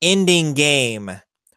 ending game.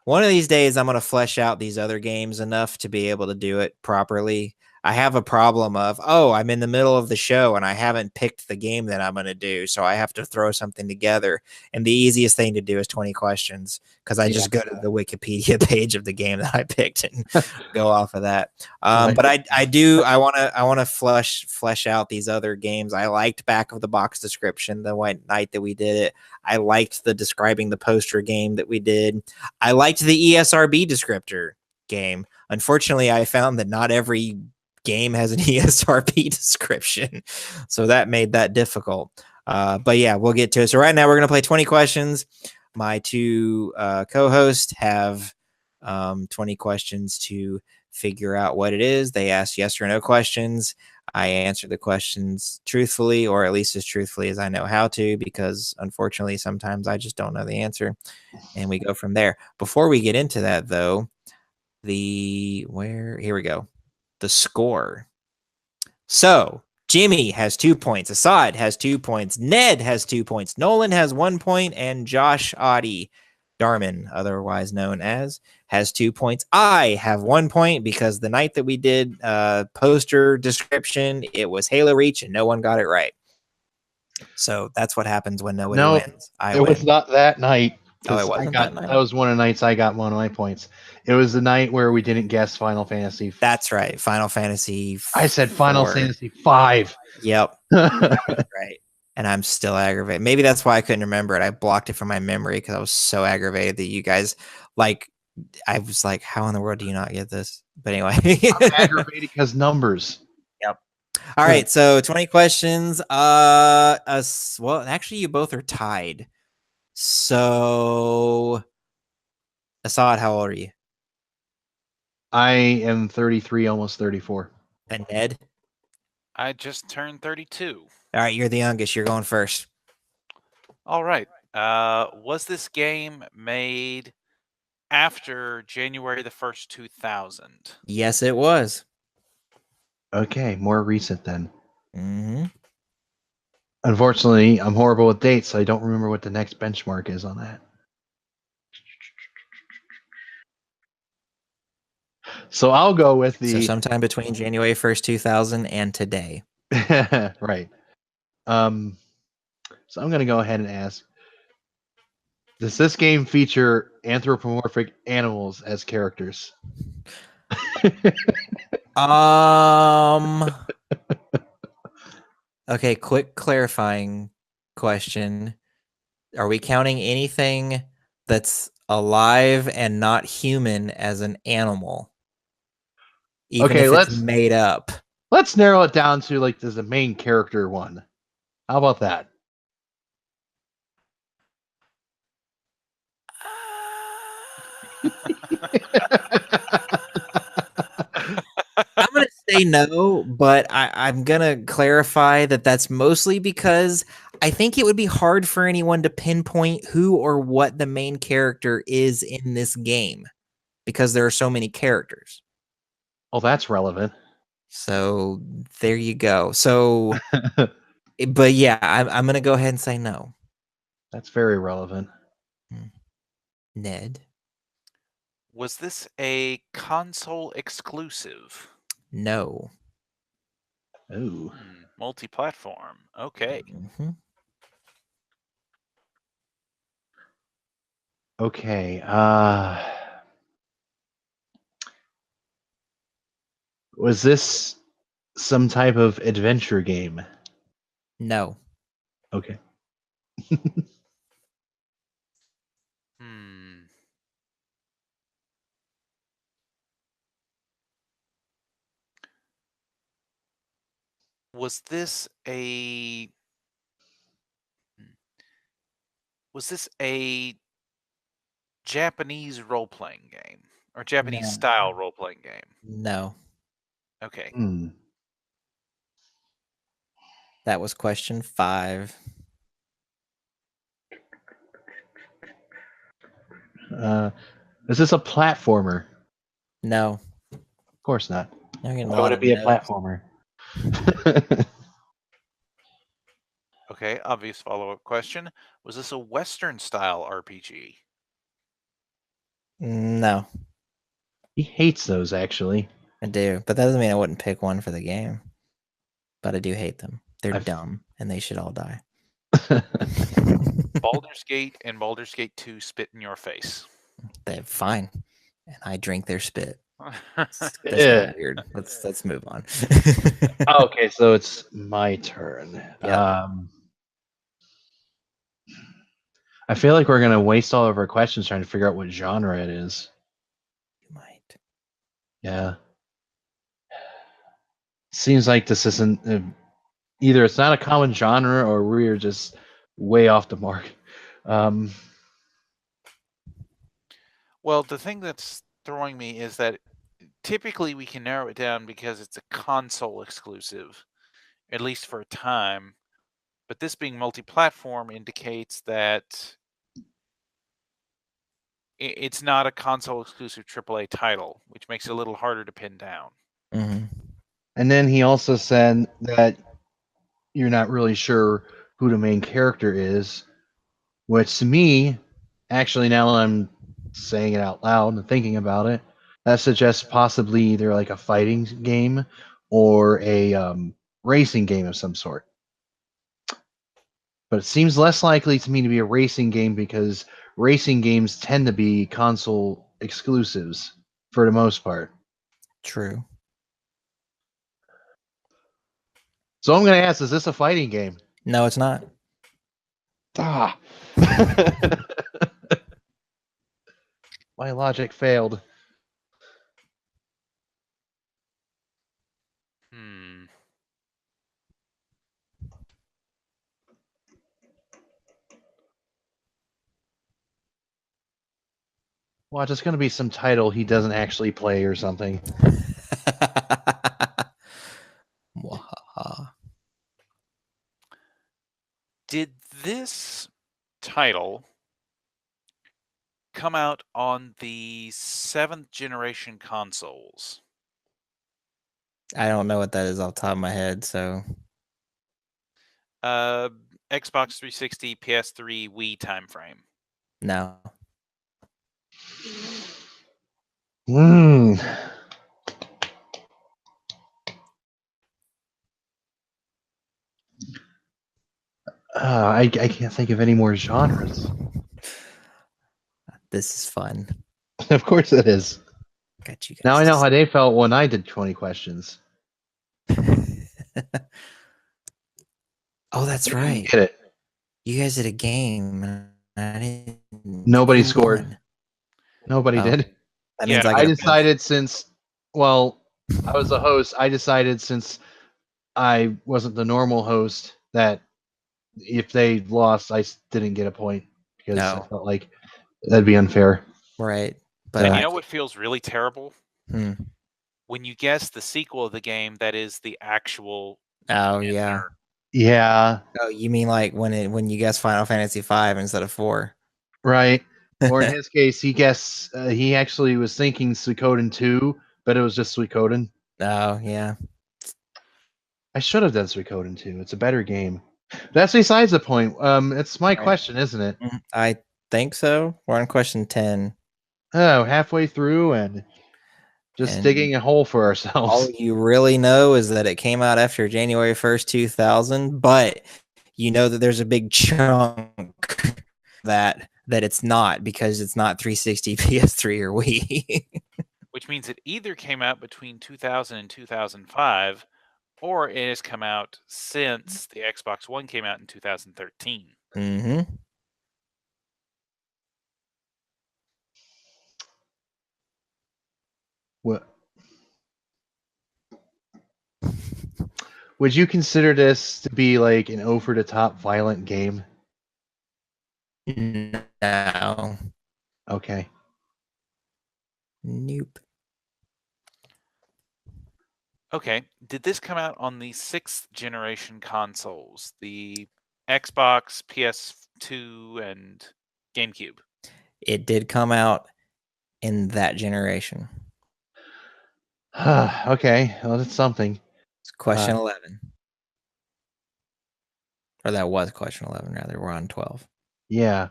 One of these days, I'm going to flesh out these other games enough to be able to do it properly. I have a problem of, I'm in the middle of the show and I haven't picked the game that I'm going to do. So I have to throw something together. And the easiest thing to do is 20 questions because I just go to the Wikipedia page of the game that I picked and go off of that. But I want to flesh out these other games. I liked back of the box description the one night that we did it. I liked the describing the poster game that we did. I liked the ESRB descriptor game. Unfortunately, I found that not every game has an ESRB description, so that made that difficult. But yeah, we'll get to it. So right now we're going to play 20 questions. My two co-hosts have 20 questions to figure out what it is. They ask yes or no questions. I answer the questions truthfully, or at least as truthfully as I know how to, because unfortunately, sometimes I just don't know the answer. And we go from there. Before we get into that, though, here we go. The score. So Jimmy has 2 points. Assad has 2 points. Ned has 2 points. Nolan has 1 point. And Josh Oddie Darman, otherwise known as, has 2 points. I have 1 point because the night that we did poster description, it was Halo Reach and no one got it right. So that's what happens when nobody wins. It was not that night. Oh, it wasn't that night? That was one of the nights I got one of my points. It was the night where we didn't guess Final Fantasy. That's right. Final Fantasy. I said Final Fantasy 5. Yep. Right. And I'm still aggravated. Maybe that's why I couldn't remember it. I blocked it from my memory because I was so aggravated that you guys, like, I was like, how in the world do you not get this? But anyway. I'm aggravated because numbers. Yep. All right. So 20 questions. Well, actually, you both are tied. So, Assad, how old are you? I am 33, almost 34. And Ned? I just turned 32. All right, you're the youngest. You're going first. All right. Was this game made after January the 1st, 2000? Yes, it was. Okay, more recent then. Mm-hmm. Unfortunately, I'm horrible with dates, so I don't remember what the next benchmark is on that. So I'll go with So sometime between January 1st, 2000 and today. Right. So I'm going to go ahead and ask, does this game feature anthropomorphic animals as characters? Okay, quick clarifying question. Are we counting anything that's alive and not human as an animal? Even if it's made up. Let's narrow it down to, like, there's a main character one. How about that? I'm going to say no, but I'm going to clarify that that's mostly because I think it would be hard for anyone to pinpoint who or what the main character is in this game because there are so many characters. Oh, that's relevant. So there you go. So, but yeah, I'm going to go ahead and say no. That's very relevant. Ned? Was this a console exclusive? No. Ooh. Multi-platform. Okay. Mm-hmm. Okay. Was this some type of adventure game? No. Okay. Was this a Japanese role-playing game or Japanese style role-playing game? No. Okay. That was question 5. Is this a platformer? No. Of course not. Why would it be a platformer? Okay, obvious follow-up question. Was this a Western style RPG? No, He hates those actually. I do, but that doesn't mean I wouldn't pick one for the game. But I do hate them. They're I've- dumb, and they should all die. Baldur's Gate and Baldur's Gate 2 spit in your face. They're fine, and I drink their spit. That's Yeah. kinda weird. Let's move on. Okay, so it's my turn. Yep. I feel like we're gonna waste all of our questions trying to figure out what genre it is. You might. Yeah. Seems like this isn't either it's not a common genre or we're just way off the mark. Well, the thing that's throwing me is that typically we can narrow it down because it's a console exclusive, at least for a time. But this being multi-platform indicates that it's not a console exclusive AAA title, which makes it a little harder to pin down. Mm-hmm. And then he also said that you're not really sure who the main character is, which to me, actually, now that I'm saying it out loud and thinking about it, that suggests possibly either like a fighting game or a racing game of some sort. But it seems less likely to me to be a racing game because racing games tend to be console exclusives for the most part. True. So I'm going to ask, is this a fighting game? No, it's not. Ah. My logic failed. Hmm. Watch, it's going to be some title he doesn't actually play or something. Mwahaha. Did this title come out on the 7th generation consoles? I don't know what that is off the top of my head, so Xbox 360, PS3, Wii timeframe. no. Hmm. I can't think of any more genres. This is fun. Of course it is. Got you guys. Now I know how they felt when I did 20 questions. Oh, that's Didn't right. get it. You guys did a game. And I didn't. Nobody Who scored. won? Nobody Oh, did. That means Yeah, I I get a decided since, well, I was the host, I decided since I wasn't the normal host that if they lost, I didn't get a point because I No. felt like that'd be unfair. Right. But and Yeah. you know what feels really terrible? Hmm. When you guess the sequel of the game that is the actual Oh yeah. answer. Yeah, Oh, you mean like when you guess Final Fantasy V instead of 4? right. Or in his case, he actually was thinking Suikoden 2, but it was just Suikoden. Oh yeah. I should have done Suikoden 2. It's a better game. That's besides the point. It's my Right. question, isn't it? I think so. We're on question 10. Oh, halfway through and just And digging a hole for all ourselves. you really know is that it came out after January 1st, 2000, but you know that there's a big chunk that it's not because it's not 360, PS3, or Wii. Which means it either came out between 2000 and 2005, or it has come out since the Xbox One came out in 2013. Mm-hmm. What would you consider this to be like an over the top violent game? No. Okay. Nope. Okay, did this come out on the 6th generation consoles? The Xbox, PS2, and GameCube? It did come out in that generation. Okay. Well, that's something. It's question 11. Or that was question 11, rather. We're on 12. Yeah.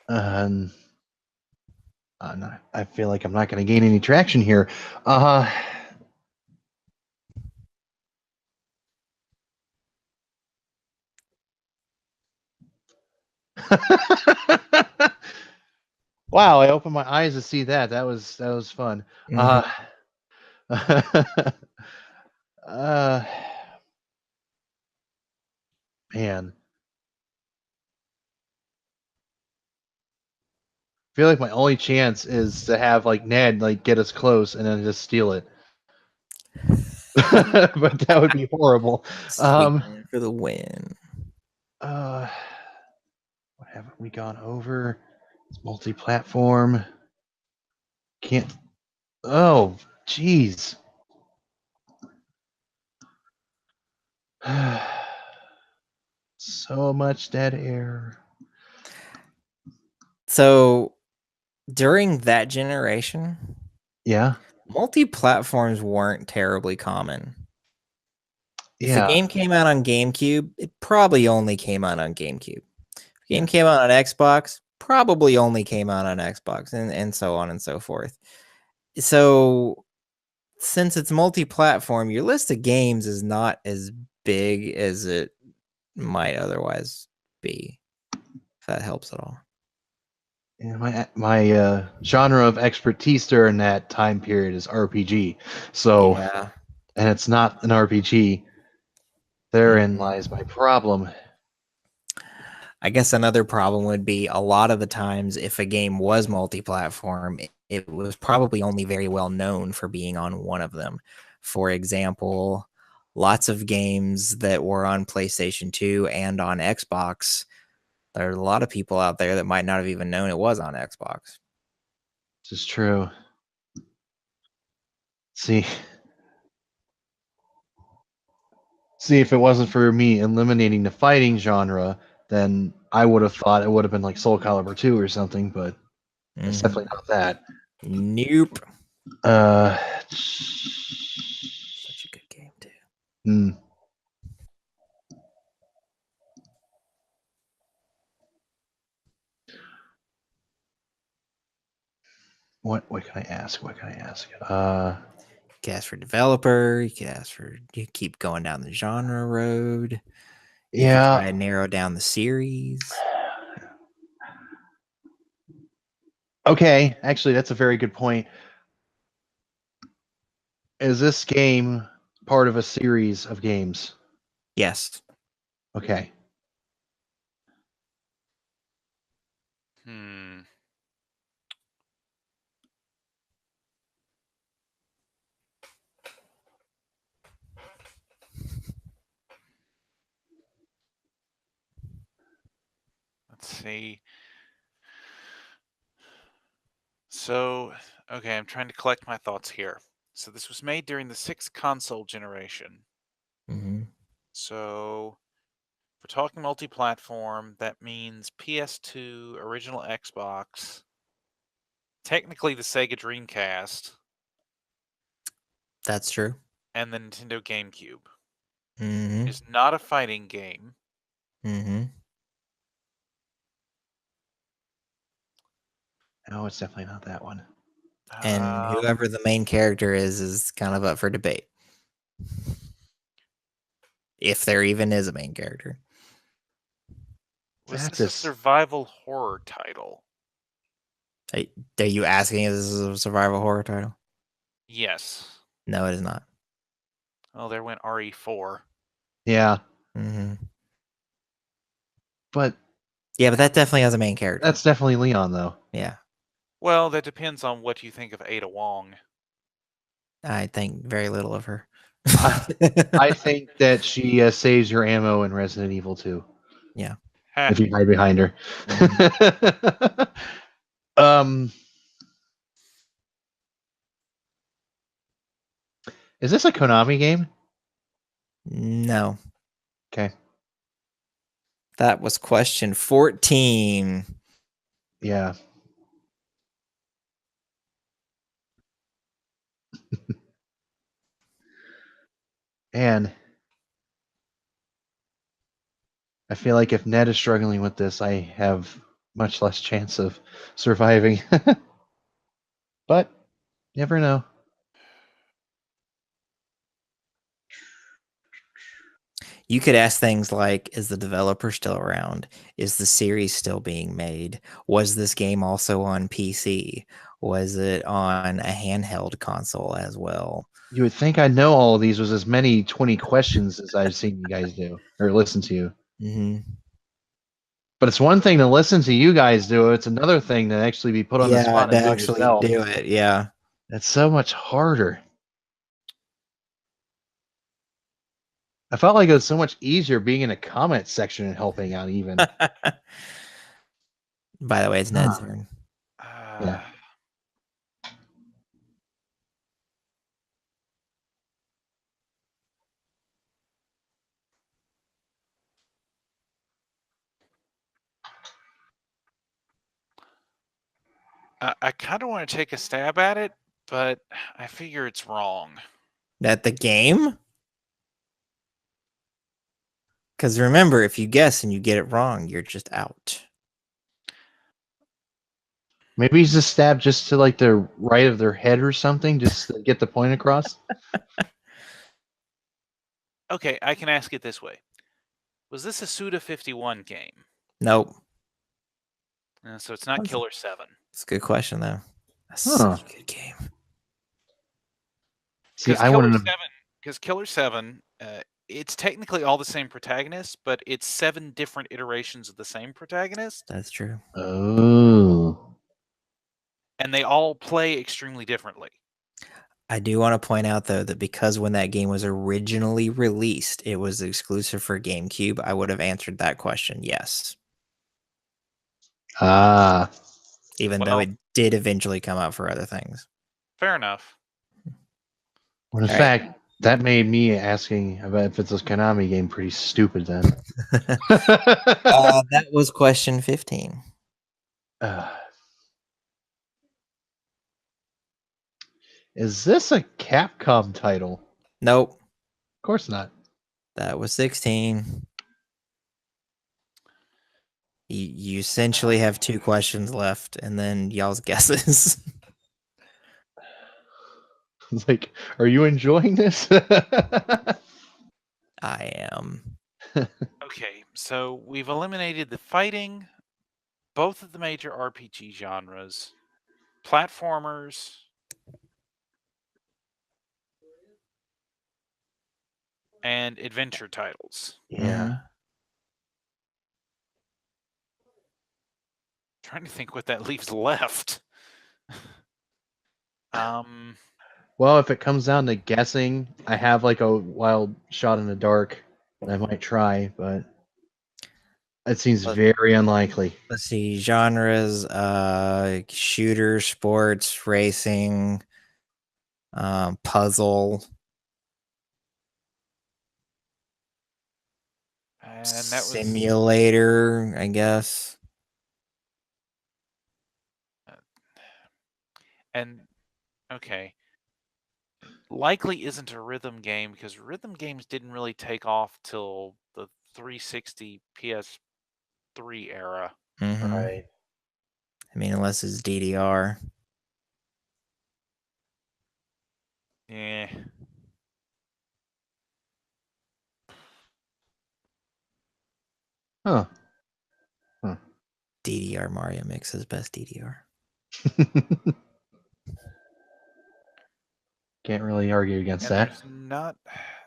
Um, I feel like I'm not going to gain any traction here. Wow, I opened my eyes to see that. That was fun. Mhm. Uh, man, I feel like my only chance is to have like Ned like get us close and then just steal it. But that would be horrible. Sweeping for the win. What haven't we gone over? It's multi-platform. Can't. Oh, jeez. So much dead air. So during that generation, Yeah. multi-platforms weren't terribly common. If a Yeah. game came out on GameCube, it probably only came out on GameCube. If a game Yeah. came out on Xbox, probably only came out on Xbox, and so on and so forth. So since it's multi-platform, your list of games is not as big as it might otherwise be. If that helps at all. Yeah, my genre of expertise during that time period is RPG. So, Yeah. and it's not an RPG. Therein Mhm. lies my problem. I guess another problem would be a lot of the times if a game was multi-platform, it was probably only very well known for being on one of them. For example, lots of games that were on PlayStation 2 and on Xbox, there's a lot of people out there that might not have even known it was on Xbox. This is true. See, if it wasn't for me eliminating the fighting genre, then I would have thought it would have been like Soul Calibur 2 or something, but it's Mhm. definitely not that. Nope. Uh, Such a good game too. hmm. What can I ask? What can I ask? You could ask for developer. You could ask for. You keep going down the genre road. You could try Yeah. and narrow down the series. Okay, actually, that's a very good point. Is this game part of a series of games? Yes. Okay. Let's see. So, okay, I'm trying to collect my thoughts here. So this was made during the 6th console generation. Mm-hmm. So if we're talking multi-platform, that means PS2, original Xbox, technically the Sega Dreamcast, That's true. and the Nintendo GameCube. Mm-hmm. It's not a fighting game. Mm-hmm. No, it's definitely not that one. And whoever the main character is kind of up for debate. If there even is a main character. Was That's this a a survival horror title? Are you asking if this is a survival horror title? Yes. No, it is not. Oh, there went RE4. Yeah, Mm-hmm. but Yeah, but that definitely has a main character. that's definitely Leon, though. Yeah. Well, that depends on what you think of Ada Wong. I think very little of her. I think that she saves your ammo in Resident Evil 2. Yeah. If you hide behind her. Is this a Konami game? No. Okay. That was question 14. Yeah. And I feel like if Ned is struggling with this, I have much less chance of surviving. But never know. You could ask things like, is the developer still around? Is the series still being made? Was this game also on PC? Was it on a handheld console as well? You would think I'd know all of these was as many 20 questions as I've seen you guys do or listen to you. Mm-hmm. But it's one thing to listen to you guys do it. It's another thing to actually be put on the Yeah, spot to and do it actually yourself. do it. Yeah. It's so much harder. I felt like it was so much easier being in a comment section and helping out even. By the way, it's Ned's Ah. turn. Yeah. I kind of want to take a stab at it, but I figure it's wrong. At the game? Because remember, if you guess and you get it wrong, you're just out. Maybe he's a stab just to like the right of their head or something, just to get the point across. Okay, I can ask it this way. Was this a Suda51 game? Nope. So it's not What's- Killer 7. It's a good question, though. That's Huh. such a good game. See, I wanted to. Because Killer 7, it's technically all the same protagonist, but it's 7 different iterations of the same protagonist, That's true. Oh. and they all play extremely differently. I do want to point out, though, that because when that game was originally released, it was exclusive for GameCube, I would have answered that question yes. Ah. Even though Well- it did eventually come out for other things. Fair enough. Well, in All right. fact, that made me asking about if it's a Konami game pretty stupid then. That was question 15. Is this a Capcom title? Nope. Of course not. That was 16. You essentially have 2 questions left, and then y'all's guesses. It's like, are you enjoying this? I am. Okay, so we've eliminated the fighting, both of the major RPG genres, platformers, and adventure titles. Yeah. Trying to think what that leaves left. Well, if it comes down to guessing, I have like a wild shot in the dark that I might try, but it seems very unlikely. Let's see, genres, shooter, sports, racing, puzzle, And that was simulator, I guess. and okay. Likely isn't a rhythm game because rhythm games didn't really take off till the 360 PS3 era. Mhm. Right. I mean, unless it's DDR. Yeah. Huh. DDR Mario Mix is best DDR. Can't really argue against And that.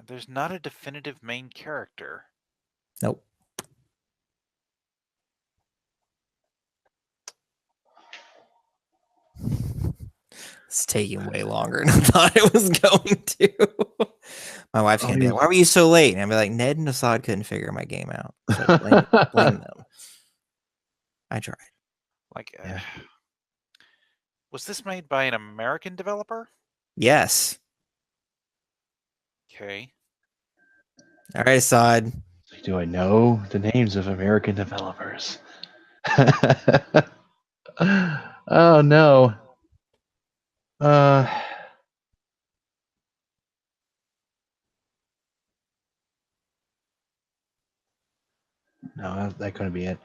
there's not a definitive main character. Nope. It's taking way longer than I thought it was going to. My wife's gonna be like, "Why were you so late?" And I'll be like, "Ned and Assad couldn't figure my game out. So blame them." I tried. Like, Yeah. was this made by an American developer? Yes. Okay. All right, Assad. Do I know the names of American developers? Oh no. No, that couldn't be it.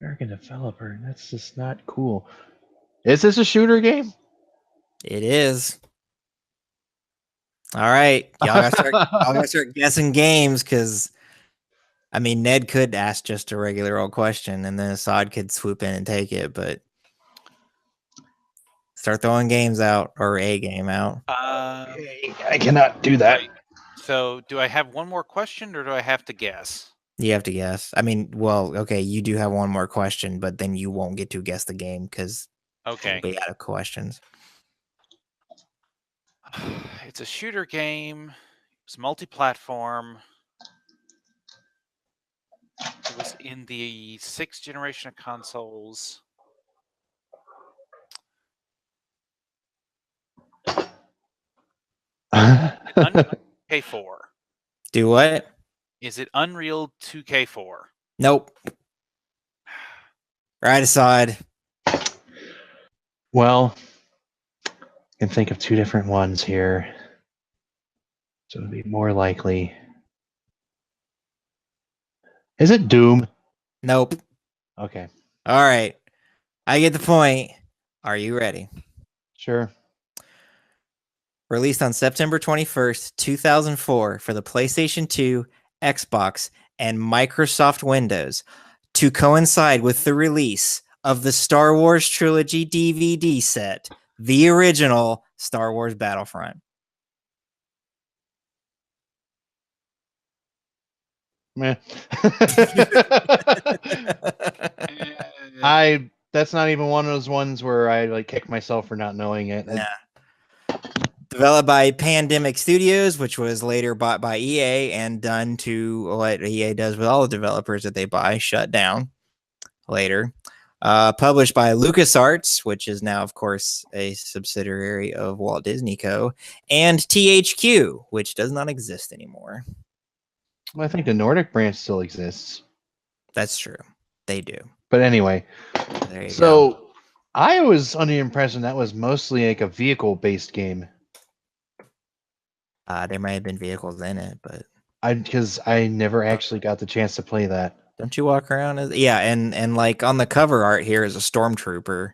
American developer. That's just not cool. Is this a shooter game? It is. All right, y'all gotta start guessing games because I mean Ned could ask just a regular old question and then Assad could swoop in and take it, but start throwing games out or a game out. I cannot do that. Wait. So, do I have one more question, or do I have to guess? You have to guess. I mean, well, okay, you do have one more question, but then you won't get to guess the game because Okay. we'll be out of questions. It's a shooter game. It's multi-platform. It was in the 6th generation of consoles. K4. Do what? Is it Unreal 2K4? Nope. Right aside. Well, I can think of two different ones here. So it would be more likely. Is it Doom? Nope. Okay, All right. I get the point. Are you ready? sure. Released on September 21st, 2004 for the PlayStation 2, Xbox, and Microsoft Windows to coincide with the release of the Star Wars Trilogy DVD set, the original Star Wars Battlefront. Meh. Uh, That's not even one of those ones where I like kick myself for not knowing it. Nah. Developed by Pandemic Studios, which was later bought by EA and done to what EA does with all the developers that they buy, shut down later. Published by LucasArts, which is now, of course, a subsidiary of Walt Disney Co., and THQ, which does not exist anymore. Well, I think the Nordic branch still exists. That's true. They do. But anyway, There you go. so I was under the impression that was mostly like a vehicle-based game. There might have been vehicles in it, but Because I never actually got the chance to play that. don't you walk around as and like on the cover art here is a stormtrooper,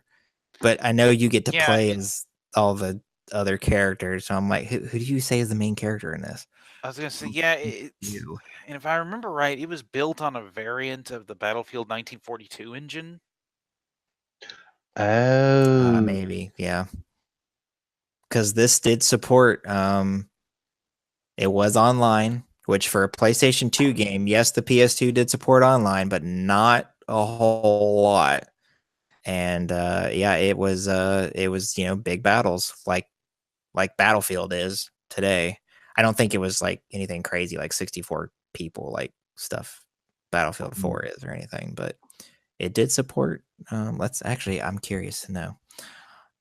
but I know you get to Yeah. play as all the other characters. So I'm like, who do you say is the main character in this? I was gonna say, yeah, You. and if I remember right, it was built on a variant of the Battlefield 1942 engine. Oh, Maybe, yeah. Because this did support. It was online, which for a PlayStation 2 game, yes, the PS2 did support online, but not a whole lot. And yeah, it was big battles like Battlefield is today. I don't think it was like anything crazy like 64 people like stuff Battlefield 4 is or anything, but it did support. I'm curious to know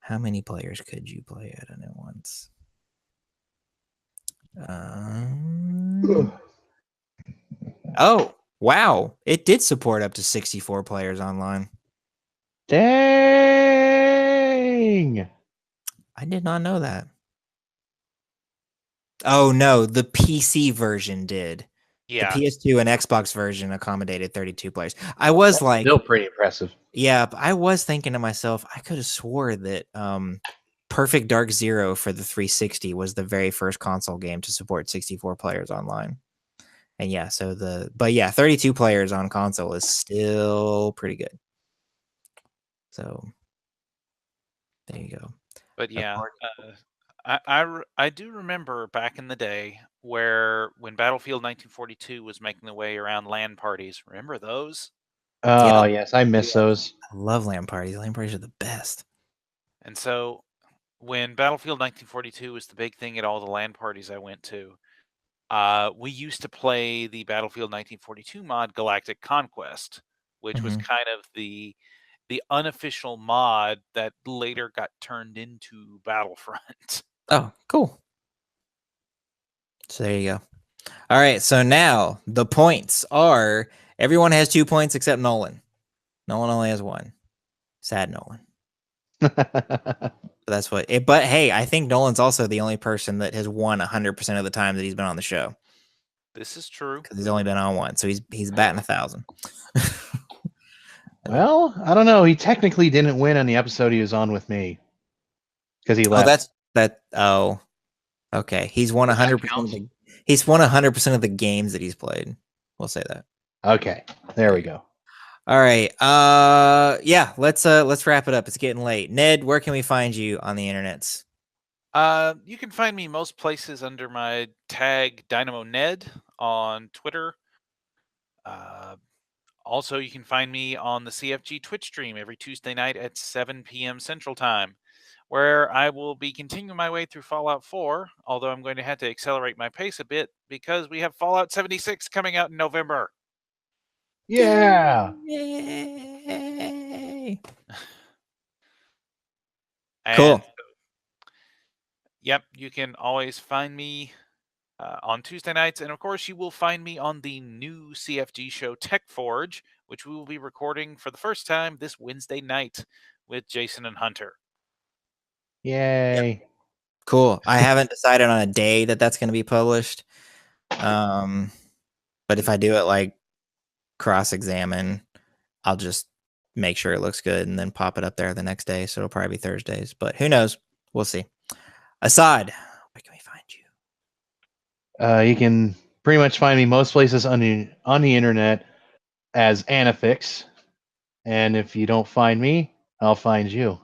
how many players could you play at once. Oh, wow. It did support up to 64 players online. dang! I did not know that. Oh, no. The PC version did. Yeah, The PS2 and Xbox version accommodated 32 players. I was like, Still pretty impressive. yeah, but I was thinking to myself, I could have swore that Perfect Dark Zero for the 360 was the very first console game to support 64 players online. And yeah, 32 players on console is still pretty good. So there you go. but yeah, I do remember back in the day when Battlefield 1942 was making the way around LAN parties. Remember those? Oh, Yeah. yes, I miss those. I love LAN parties. LAN parties are the best. And so when Battlefield 1942 was the big thing at all the LAN parties I went to, we used to play the Battlefield 1942 mod Galactic Conquest, which was kind of the unofficial mod that later got turned into Battlefront. Oh, cool. So there you go. All right. So now the points are everyone has 2 points except Nolan. Nolan only has 1. Sad Nolan. That's what it. But hey, I think Nolan's also the only person that has won 100% of the time that he's been on the show. This is true. Because he's only been on one, so he's batting 1,000. Well, I don't know. He technically didn't win on the episode he was on with me because he Oh, left. Oh, okay. He's won Does that 100% count? of he's won 100% of the games that he's played. We'll say that. Okay, there we go. All right. Yeah, let's wrap it up. It's getting late. Ned, where can we find you on the internets? You can find me most places under my tag Dynamo Ned on Twitter. Also, you can find me on the CFG Twitch stream every Tuesday night at 7 p.m. Central Time, where I will be continuing my way through Fallout 4, although I'm going to have to accelerate my pace a bit because we have Fallout 76 coming out in November. Yeah. Yay! And Cool. Yep, you can always find me on Tuesday nights. And of course, you will find me on the new CFG show Tech Forge, which we will be recording for the first time this Wednesday night with Jason and Hunter. Yay. Cool. I haven't decided on a day that's going to be published. But if I do it like cross-examine, I'll just make sure it looks good and then pop it up there the next day. So it'll probably be Thursdays, but who knows? We'll see. Assad, where can we find you? You can pretty much find me most places on the internet as Anafix. And if you don't find me, I'll find you.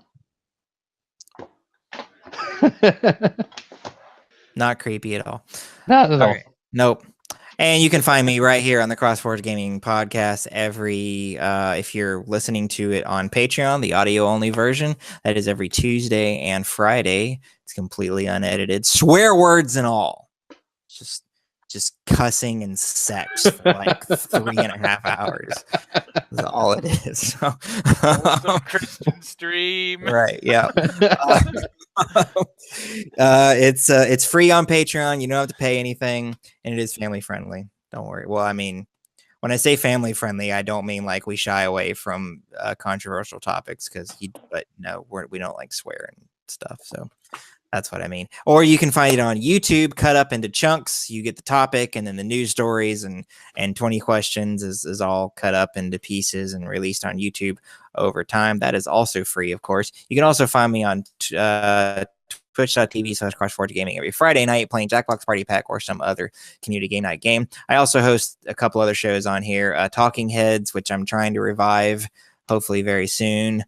Not creepy at all. Not at all. Right. Nope. And you can find me right here on the CrossForge Gaming Podcast every, if you're listening to it on Patreon, the audio only version, that is every Tuesday and Friday. It's completely unedited, swear words and all. Just cussing and sex for like 3.5 hours. That's all it is. So, Christian stream. Right. Yeah. It's free on Patreon. You don't have to pay anything, and it is family friendly. Don't worry. Well, I mean, when I say family friendly, I don't mean like we shy away from controversial topics but no, we don't like swear and stuff. So that's what I mean. Or you can find it on YouTube, cut up into chunks. You get the topic, and then the news stories and 20 questions is all cut up into pieces and released on YouTube over time. That is also free, of course. You can also find me on twitch.tv/CrossForge Gaming every Friday night playing Jackbox Party Pack or some other community game night game. I also host a couple other shows on here, Talking Heads, which I'm trying to revive hopefully very soon.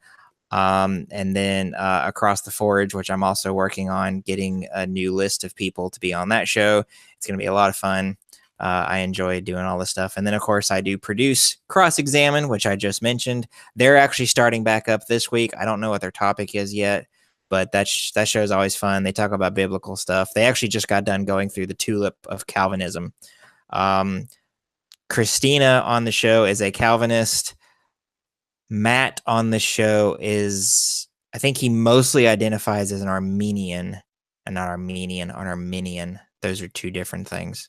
And then Across the Forge, which I'm also working on getting a new list of people to be on that show. It's going to be a lot of fun. I enjoy doing all this stuff. And then, of course, I do produce Cross Examine, which I just mentioned. They're actually starting back up this week. I don't know what their topic is yet, but that show is always fun. They talk about biblical stuff. They actually just got done going through the tulip of Calvinism. Christina on the show is a Calvinist. Matt on the show I think he mostly identifies as an Armenian and not Armenian, an Arminian. Those are two different things.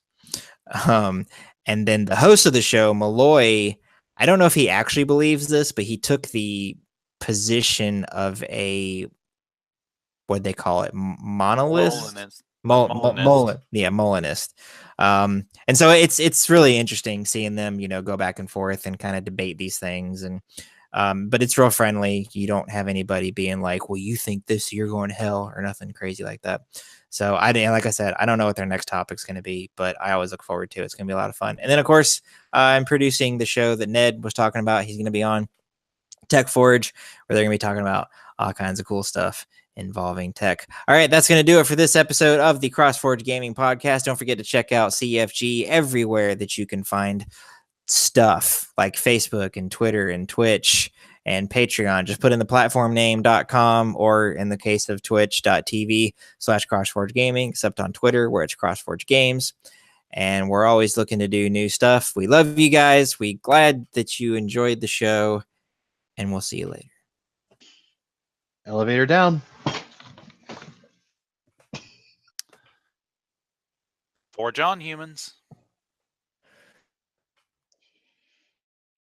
And then the host of the show, Malloy, I don't know if he actually believes this, but he took the position of what'd they call it? Monolith? Molinist. And so it's really interesting seeing them, go back and forth and kind of debate these things. And but it's real friendly. You don't have anybody being like, well, you think this, you're going to hell, or nothing crazy like that. So like I said, I don't know what their next topic's going to be, but I always look forward to it. It's going to be a lot of fun. And then, of course, I'm producing the show that Ned was talking about. He's going to be on Tech Forge, where they're going to be talking about all kinds of cool stuff involving tech. All right, that's going to do it for this episode of the CrossForge Gaming Podcast. Don't forget to check out CFG everywhere that you can find stuff, like Facebook and Twitter and Twitch and Patreon. Just put in the platformname.com, or in the case of twitch.tv/CrossForge Gaming, except on Twitter where it's CrossForge Games. And we're always looking to do new stuff. We love you guys. We glad that you enjoyed the show, and we'll see you later. Elevator down. Forge on, humans.